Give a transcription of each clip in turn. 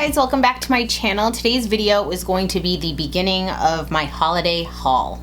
guys, welcome back to my channel. Today's video is going to be the beginning of my holiday haul.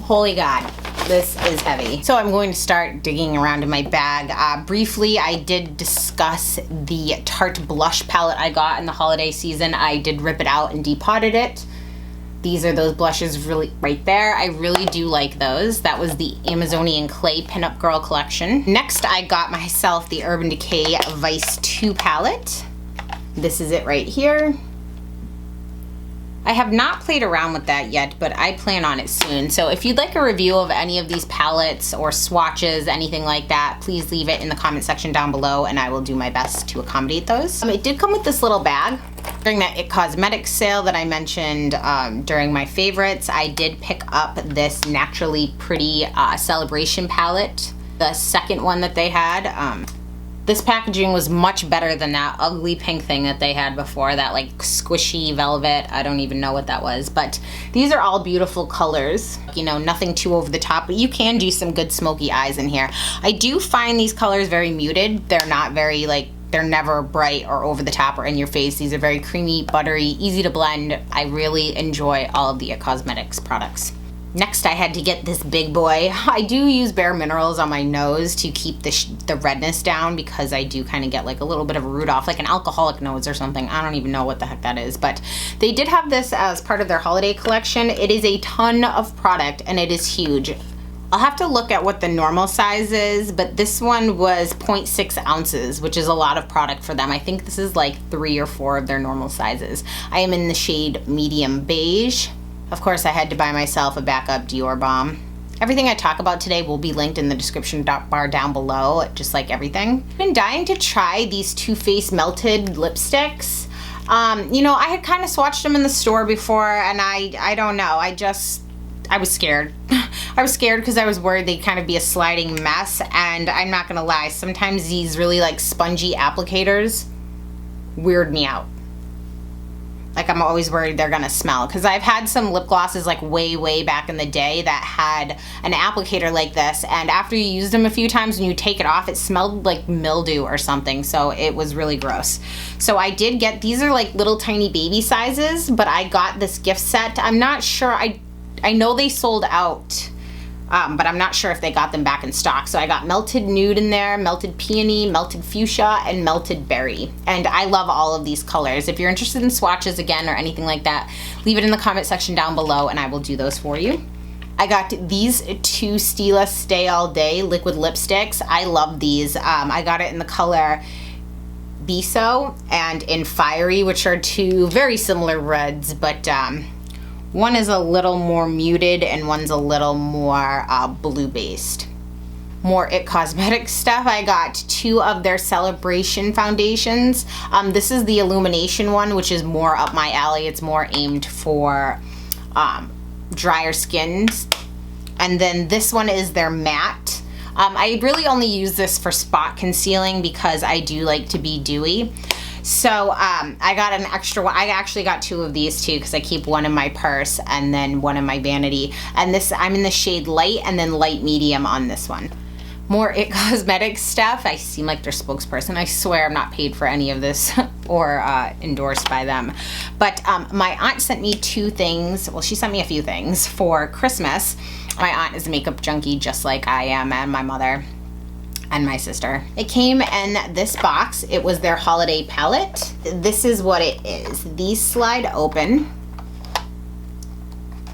Holy God, this is heavy. So I'm going to start digging around in my bag. Briefly, I did discuss the Tarte blush palette I got in the holiday season. I did rip it out and depotted it. These are those blushes really right there. I really do like those. That was the Amazonian Clay Pinup Girl collection. Next, I got myself the Urban Decay Vice 2 palette. This is it right here. I have not played around with that yet, but I plan on it soon. So if you'd like a review of any of these palettes or swatches, anything like that, please leave it in the comment section down below and I will do my best to accommodate those. It did come with this little bag. During that It Cosmetics sale that I mentioned during my favorites, I did pick up this Naturally Pretty Celebration palette, the second one that they had. This packaging was much better than that ugly pink thing that they had before, that like squishy velvet. I don't even know what that was, but these are all beautiful colors. You know, nothing too over the top, but you can do some good smoky eyes in here. I do find these colors very muted. They're not very they're never bright or over the top or in your face. These are very creamy, buttery, easy to blend. I really enjoy all of the It Cosmetics products. Next, I had to get this big boy. I do use Bare Minerals on my nose to keep the redness down because I do kind of get like a little bit of a Rudolph, like an alcoholic nose or something. I don't even know what the heck that is, but they did have this as part of their holiday collection. It is a ton of product and it is huge. I'll have to look at what the normal size is, but this one was 0.6 ounces, which is a lot of product for them. I think this is like 3 or 4 of their normal sizes. I am in the shade medium beige. Of course, I had to buy myself a backup Dior bomb. Everything I talk about today will be linked in the description bar down below, just like everything. I've been dying to try these Too Faced melted lipsticks. You know, I had kind of swatched them in the store before, and I don't know, I was scared. I was scared because I was worried they'd kind of be a sliding mess, and I'm not gonna lie, sometimes these really like spongy applicators weird me out. Like, I'm always worried they're gonna smell, because I've had some lip glosses like way back in the day that had an applicator like this, and after you used them a few times, when you take it off, it smelled like mildew or something, so it was really gross. So I did get, these are like little tiny baby sizes, but I got this gift set. I'm not sure, I know they sold out, but I'm not sure if they got them back in stock. So I got melted nude in there, melted peony, melted fuchsia, and melted berry. And I love all of these colors. If you're interested in swatches again or anything like that, leave it in the comment section down below and I will do those for you. I got these 2 Stila Stay All Day liquid lipsticks. I love these. I got it in the color Biso and in Fiery, which are 2 very similar reds, but one is a little more muted and one's a little more blue based. More It Cosmetics stuff. I got 2 of their Celebration foundations. This is the Illumination one, which is more up my alley. It's more aimed for drier skins. And then this one is their matte. I really only use this for spot concealing because I do like to be dewy. So I got an extra one. I actually got 2 of these too because I keep one in my purse and then one in my vanity. And this, I'm in the shade light and then light medium on this one. More It Cosmetics stuff. I seem like their spokesperson. I swear I'm not paid for any of this or endorsed by them. But my aunt sent me 2 things. Well, she sent me a few things for Christmas. My aunt is a makeup junkie just like I am, and my mother and my sister. It came in this box. It was their holiday palette. This is what it is. These slide open.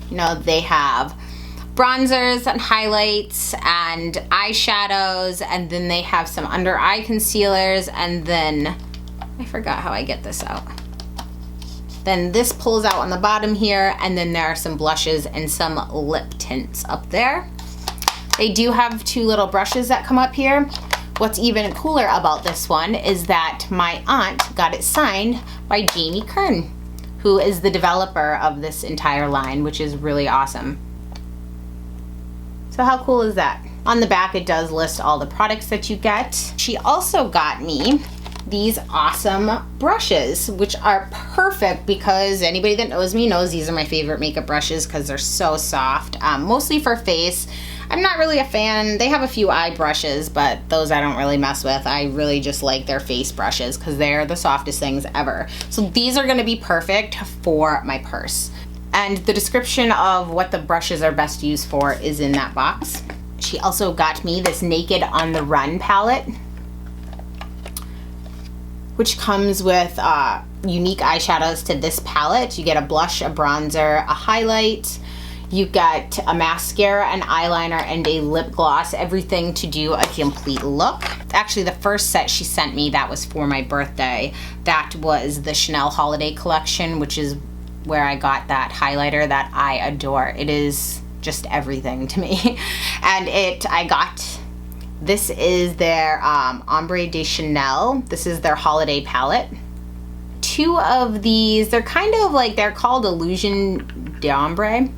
You know, they have bronzers and highlights and eyeshadows, and then they have some under eye concealers, and then I forgot how I get this out. Then this pulls out on the bottom here, and then there are some blushes and some lip tints up there. They do have 2 little brushes that come up here. What's even cooler about this one is that my aunt got it signed by Jamie Kern, who is the developer of this entire line, which is really awesome. So how cool is that? On the back, it does list all the products that you get. She also got me these awesome brushes, which are perfect because anybody that knows me knows these are my favorite makeup brushes because they're so soft. Mostly for face. I'm not really a fan. They have a few eye brushes, but those I don't really mess with. I really just like their face brushes because they're the softest things ever. So these are gonna be perfect for my purse. And the description of what the brushes are best used for is in that box. She also got me this Naked on the Run palette, which comes with unique eyeshadows to this palette. You get a blush, a bronzer, a highlight. You get a mascara, an eyeliner, and a lip gloss, everything to do a complete look. Actually, the first set she sent me, that was for my birthday. That was the Chanel Holiday Collection, which is where I got that highlighter that I adore. It is just everything to me. And this is their Ombre de Chanel. This is their holiday palette. Two of these, they're kind of like, they're called Illusion d'Ombre.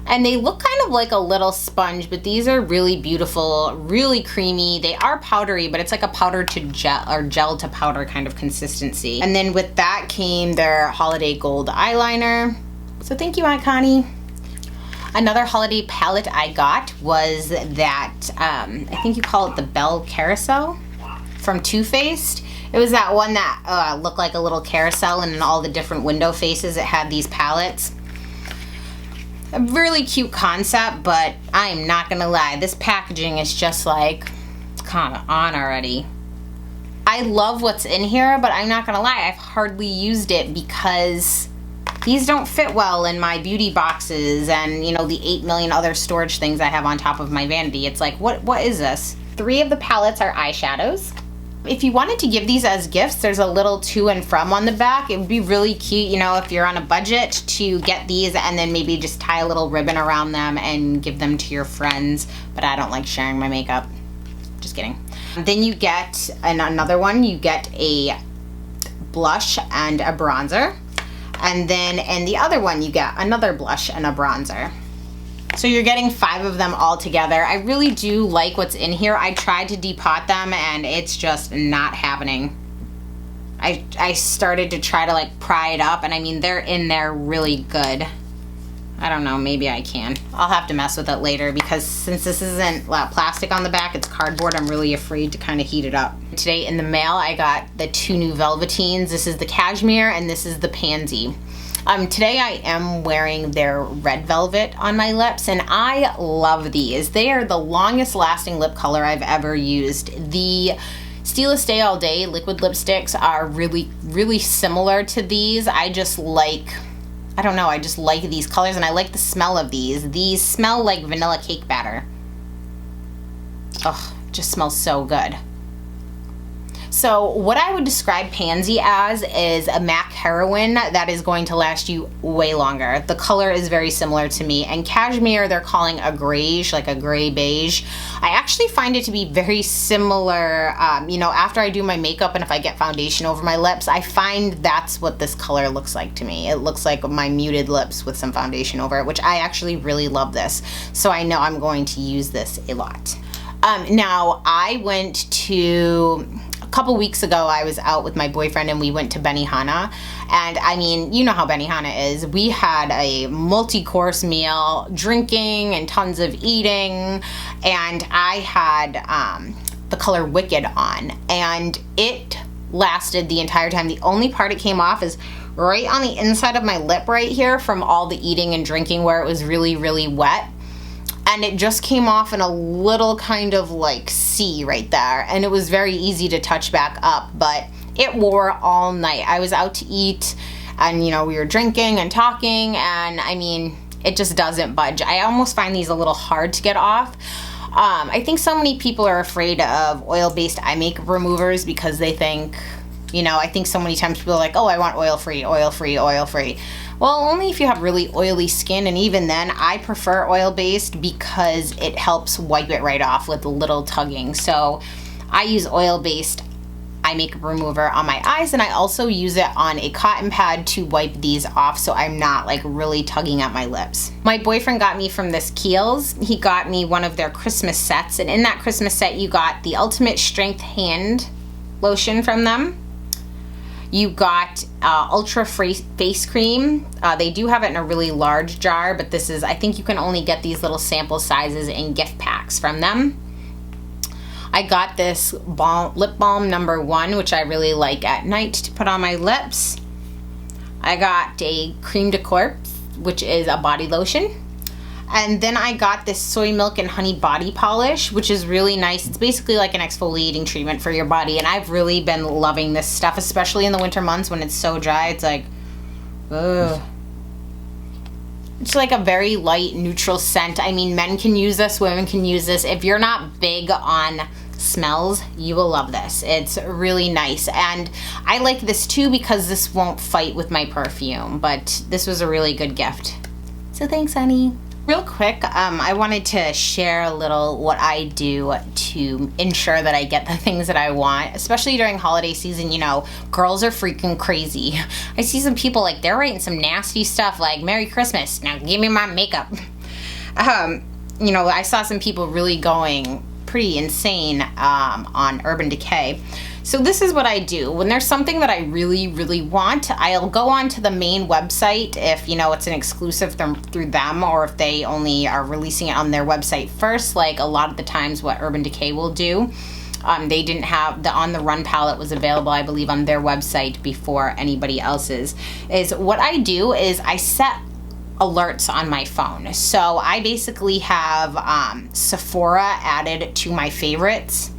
And they look kind of like a little sponge, but these are really beautiful, really creamy. They are powdery, but it's like a powder to gel or gel to powder kind of consistency. And then with that came their holiday gold eyeliner. So thank you, Aunt Connie. Another holiday palette I got was that, I think you call it the Belle Carousel from Too Faced. It was that one that looked like a little carousel, and in all the different window faces it had these palettes. A really cute concept, but I'm not gonna lie, this packaging is just like, come on already. I love what's in here, but I'm not gonna lie, I've hardly used it because these don't fit well in my beauty boxes and, you know, the 8 million other storage things I have on top of my vanity. It's like, what is this? 3 of the palettes are eyeshadows. If you wanted to give these as gifts, there's a little to and from on the back. It would be really cute, you know, if you're on a budget, to get these and then maybe just tie a little ribbon around them and give them to your friends. But I don't like sharing my makeup. Just kidding. Then you get, in another one, you get a blush and a bronzer. And then in the other one, you get another blush and a bronzer. So you're getting 5 of them all together. I really do like what's in here. I tried to depot them and it's just not happening. I started to try to like pry it up, and I mean, they're in there really good. I don't know, maybe I can. I'll have to mess with it later because since this isn't plastic on the back, it's cardboard, I'm really afraid to kind of heat it up. Today in the mail, I got the 2 new Velveteens. This is the Cashmere and this is the Pansy. Today I am wearing their red velvet on my lips, and I love these. They are the longest lasting lip color I've ever used. The Stila Stay All Day liquid lipsticks are really, really similar to these. I just like, I don't know, I just like these colors, and I like the smell of these. These smell like vanilla cake batter. Oh, just smells so good. So what I would describe Pansy as is a MAC heroine that is going to last you way longer. The color is very similar to me. And Cashmere, they're calling a grayish, like a gray beige. I actually find it to be very similar, you know, after I do my makeup and if I get foundation over my lips, I find that's what this color looks like to me. It looks like my muted lips with some foundation over it, which I actually really love this. So I know I'm going to use this a lot. Now, I went to, a couple weeks ago, I was out with my boyfriend and we went to Benihana. And I mean, you know how Benihana is. We had a multi-course meal, drinking and tons of eating. And I had the color Wicked on. And it lasted the entire time. The only part it came off is right on the inside of my lip right here from all the eating and drinking where it was really, really wet. And it just came off in a little kind of like C right there. And it was very easy to touch back up, but it wore all night. I was out to eat and, you know, we were drinking and talking, and I mean, it just doesn't budge. I almost find these a little hard to get off. I think so many people are afraid of oil-based eye makeup removers because they think, you know, I think so many times people are like, oh, I want oil-free, oil-free, oil-free. Well, only if you have really oily skin, and even then, I prefer oil-based because it helps wipe it right off with a little tugging. So I use oil-based eye makeup remover on my eyes, and I also use it on a cotton pad to wipe these off so I'm not like really tugging at my lips. My boyfriend got me from this Kiehl's. He got me one of their Christmas sets, and in that Christmas set you got the Ultimate Strength Hand Lotion from them. You got Ultra Face Cream. They do have it in a really large jar, but this is, I think you can only get these little sample sizes in gift packs from them. I got this lip balm number 1, which I really like at night to put on my lips. I got a Creme de Corpse, which is a body lotion. And then I got this soy milk and honey body polish, which is really nice. It's basically like an exfoliating treatment for your body, and I've really been loving this stuff, especially in the winter months when it's so dry. It's like, ugh. It's like a very light, neutral scent. I mean, men can use this, women can use this. If you're not big on smells, you will love this. It's really nice, and I like this too because this won't fight with my perfume, but this was a really good gift. So thanks, honey. Real quick, I wanted to share a little what I do to ensure that I get the things that I want, especially during holiday season. You know, girls are freaking crazy. I see some people, like, they're writing some nasty stuff like, Merry Christmas, now give me my makeup. You know, I saw some people really going pretty insane on Urban Decay. So this is what I do. When there's something that I really, really want, I'll go on to the main website if, you know, it's an exclusive through them, or if they only are releasing it on their website first, like a lot of the times what Urban Decay will do. They didn't have, the On the Run palette was available, I believe, on their website before anybody else's. Is what I do is I set alerts on my phone. So I basically have Sephora added to my favorites,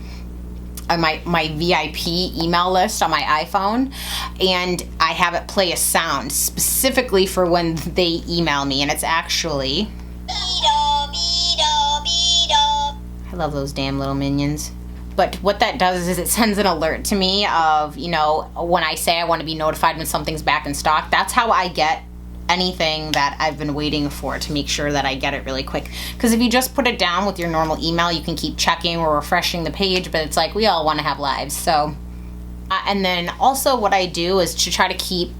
my VIP email list on my iPhone, and I have it play a sound specifically for when they email me, and it's actually, I love those damn little minions. But what that does is it sends an alert to me of, you know, when I say I want to be notified when something's back in stock. That's how I get anything that I've been waiting for, to make sure that I get it really quick. Because if you just put it down with your normal email, you can keep checking or refreshing the page, but it's like, we all want to have lives. So and then also what I do is to try to keep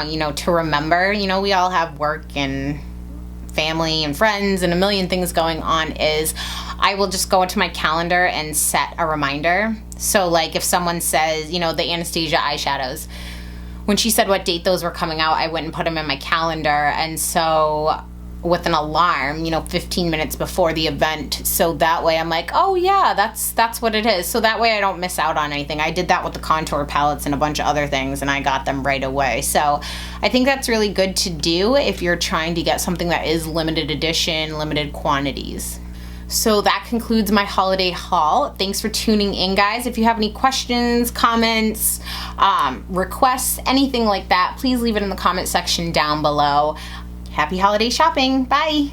you know, to remember, you know, we all have work and family and friends and a million things going on, is I will just go into my calendar and set a reminder. So like if someone says, you know, the Anastasia eyeshadows, when she said what date those were coming out, I went and put them in my calendar, and so with an alarm, you know, 15 minutes before the event, so that way I'm like, oh yeah, that's what it is. So that way I don't miss out on anything. I did that with the contour palettes and a bunch of other things, and I got them right away. So I think that's really good to do if you're trying to get something that is limited edition, limited quantities. So that concludes my holiday haul. Thanks for tuning in, guys. If you have any questions, comments, requests, anything like that, please leave it in the comment section down below. Happy holiday shopping. Bye.